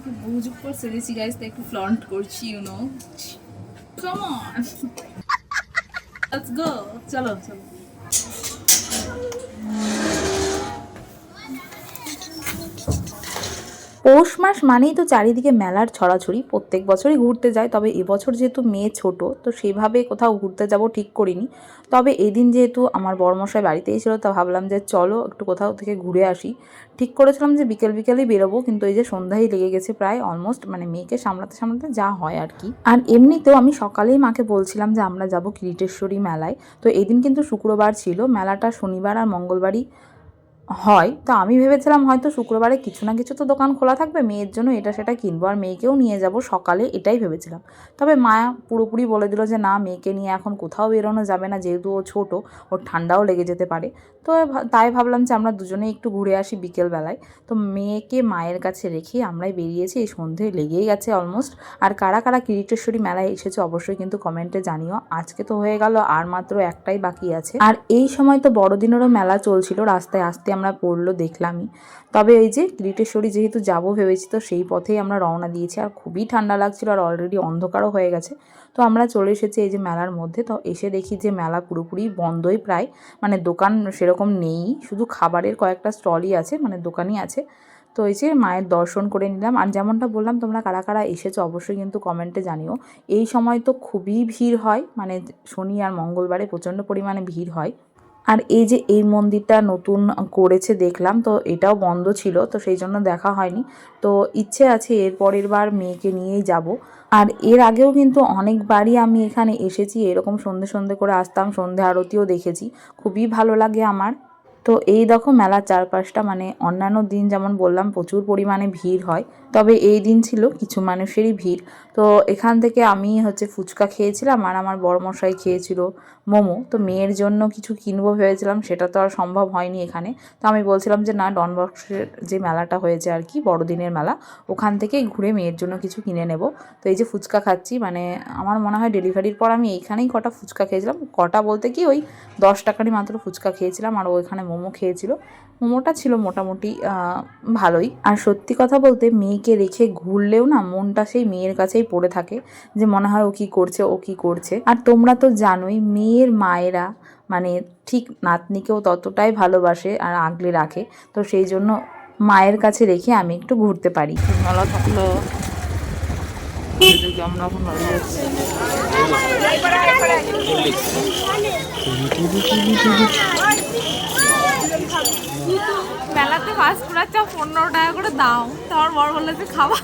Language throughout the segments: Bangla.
থেকে বহু যুগ পর সেরেছি গাইস, তাই একটু ফ্লন্ট করছি, you know. Come on, let's go, চলো চলো। পৌষ মাস মানেই তো চারিদিকে মেলার ছড়াছড়ি, প্রত্যেক বছরই ঘুরতে যাই। তবে এবছর যেহেতু মেয়ে ছোট, তো সেভাবে কোথাও ঘুরতে যাব ঠিক করিনি। তবে এদিন যেহেতু আমার বড়মশাই বাড়িতেই ছিল, তা ভাবলাম যে চলো একটু কোথাও থেকে ঘুরে আসি। ঠিক করেছিলাম যে বিকেল বিকেলেই বেরোবো, কিন্তু এই যে সন্ধ্যায় লেগে গেছে প্রায় অলমোস্ট, মানে মেয়েকে সামলাতে সামলাতে যা হয় আর কি। আর এমনিতেও আমি সকালেই মাকে বলছিলাম যে আমরা যাব কিরিটেশ্বরী মেলায়। তো এদিন কিন্তু শুক্রবার ছিল, মেলাটা শনিবার আর মঙ্গলবারই হয়। তো আমি ভেবেছিলাম হয়তো শুক্রবারে কিছু না কিছু তো দোকান খোলা থাকবে, মেয়ের জন্য এটা সেটা কিনবো আর মেয়েকেও নিয়ে যাব সকালে, এটাই ভেবেছিলাম। তবে মা পুরোপুরি বলে দিল যে না, মেয়েকে নিয়ে এখন কোথাও বেরোনো যাবে না, যেহেতু ও ছোটো, ওর ঠান্ডাও লেগে যেতে পারে। তো তাই ভাবলাম যে আমরা দুজনেই একটু ঘুরে আসি বিকেলবেলায়। তো মেয়েকে মায়ের কাছে রেখে আমরাই বেরিয়েছি, এই সন্ধে লেগেই গেছে অলমোস্ট। আর কারা কারা কিরিটেশ্বরী মেলায় এসেছে অবশ্যই কিন্তু কমেন্টে জানিও। আজকে তো হয়ে গেল, আর মাত্র একটাই বাকি আছে। আর এই সময় তো বড়দিনেরও মেলা চলছিল, রাস্তায় আসতে আমরা পড়লো দেখলামই। তবে এই যে কিরিটেশ্বরী যেহেতু যাবো ভেবেছি, তো সেই পথেই আমরা রওনা দিয়েছি। আর খুবই ঠান্ডা লাগছিল আর অলরেডি অন্ধকারও হয়ে গেছে। তো আমরা চলে এসেছি এই যে মেলার মধ্যে। তো এসে দেখি যে মেলা পুরোপুরি বন্ধই প্রায়, মানে দোকান সেরকম নেই, শুধু খাবারের কয়েকটা স্টলই আছে, মানে দোকানই আছে। তো এই যে মায়ের দর্শন করে নিলাম। আর যেমনটা বললাম, তোমরা কারা কারা এসেছো অবশ্যই কিন্তু কমেন্টে জানিও। এই সময় তো খুবই ভিড় হয়, মানে শনি আর মঙ্গলবারে প্রচণ্ড পরিমাণে ভিড় হয়। আর এই যে এই মন্দিরটা নতুন করেছে দেখলাম, তো এটাও বন্ধ ছিল, তো সেই জন্য দেখা হয়নি। তো ইচ্ছে আছে এর পরের বার মেয়েকে নিয়েই যাব। আর এর আগেও কিন্তু অনেকবারই আমি এখানে এসেছি, এরকম সন্ধে সন্ধে করে আসতাম, সন্ধে আরতিও দেখেছি, খুবই ভালো লাগে আমার। তো এই দেখো মেলার চারপাশটা, মানে অন্যান্য দিন যেমন বললাম প্রচুর পরিমাণে ভিড় হয়, তবে এই দিন ছিল কিছু মানুষেরই ভিড়। তো এখান থেকে আমি ফুচকা খেয়েছিলাম আর আমার বড়মশাই খেয়েছিল মোমো। তো মেয়ের জন্য কিছু কিনবো ভেবেছিলাম, সেটা তো আর সম্ভব হয়নি এখানে। তো আমি বলছিলাম যে না, ডনবক্সের যে মেলাটা হয়েছে আর কি, বড়দিনের মেলা, ওখান থেকেই ঘুরে মেয়ের জন্য কিছু কিনে নেব। তো এই যে ফুচকা খাচ্ছি, মানে আমার মনে হয় ডেলিভারির পর আমি এইখানেই কটা ফুচকা খেয়েছিলাম, কটা বলতে কি ওই 10 টাকারই মাত্র ফুচকা খেয়েছিলাম। আর ও এখানে মোমো খেয়েছিল, মোমোটা ছিল মোটামুটি ভালোই। আর সত্যি কথা বলতে মেয়েকে রেখে ঘুরলেও না মনটা সেই মেয়ের কাছেই পড়ে থাকে, যে মনে হয় ও কী করছে, ও কী করছে। আর তোমরা তো জানোই মেয়ের মায়েরা মানে ঠিক নাতনিকেও ততটাই ভালোবাসে আর আগলে রাখে। তো সেই জন্য মায়ের কাছে রেখে আমি একটু ঘুরতে পারি। মেলা থাকলো, আমরা এখন দাঁড়িয়ে আছি। মেলাতে পাস পুরা চপ 15 টাকা করে দাও। তোমার বড় বললো যে খাওয়া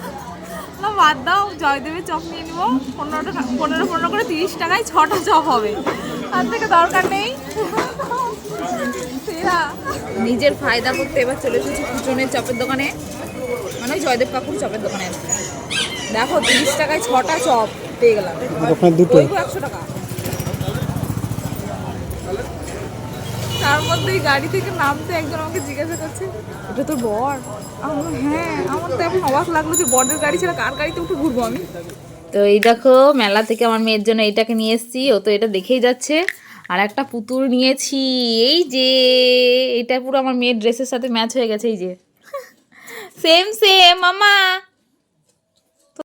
না, বাদ দাও, জয়দেবের চপ নিয়ে নিবো 15 টাকা, 15 করে 30 টাকায় 6টা চপ হবে, তার থেকে দরকার নেই। নিজের ফায়দা করতে এবার চলে এসেছি কুচনের চপের দোকানে, মানে ওই জয়দেব কাকুর চপের দোকানে। দেখো 30 টাকায় 6টা চপ পেয়ে গেলাম, 100 টাকা। তার মধ্যেই গাড়ি থেকে নামতে একজন আমাকে জিজ্ঞাসা করছে, এটা তোর বর? হ্যাঁ। আমার তো এখন অবাক লাগলো যে বরের গাড়ি ছাড়া কার গাড়িতে উঠে ঘুরবো আমি। তো এই দেখো মেলা থেকে আমার মেয়ের জন্য এইটাকে নিয়ে এসেছি, ও তো এটা দেখেই যাচ্ছে। আর একটা পুতুল নিয়েছি, এই যে এটা পুরো আমার মেয়ের ড্রেসের সাথে ম্যাচ হয়ে গেছে, এই যে সেম সেম মামা।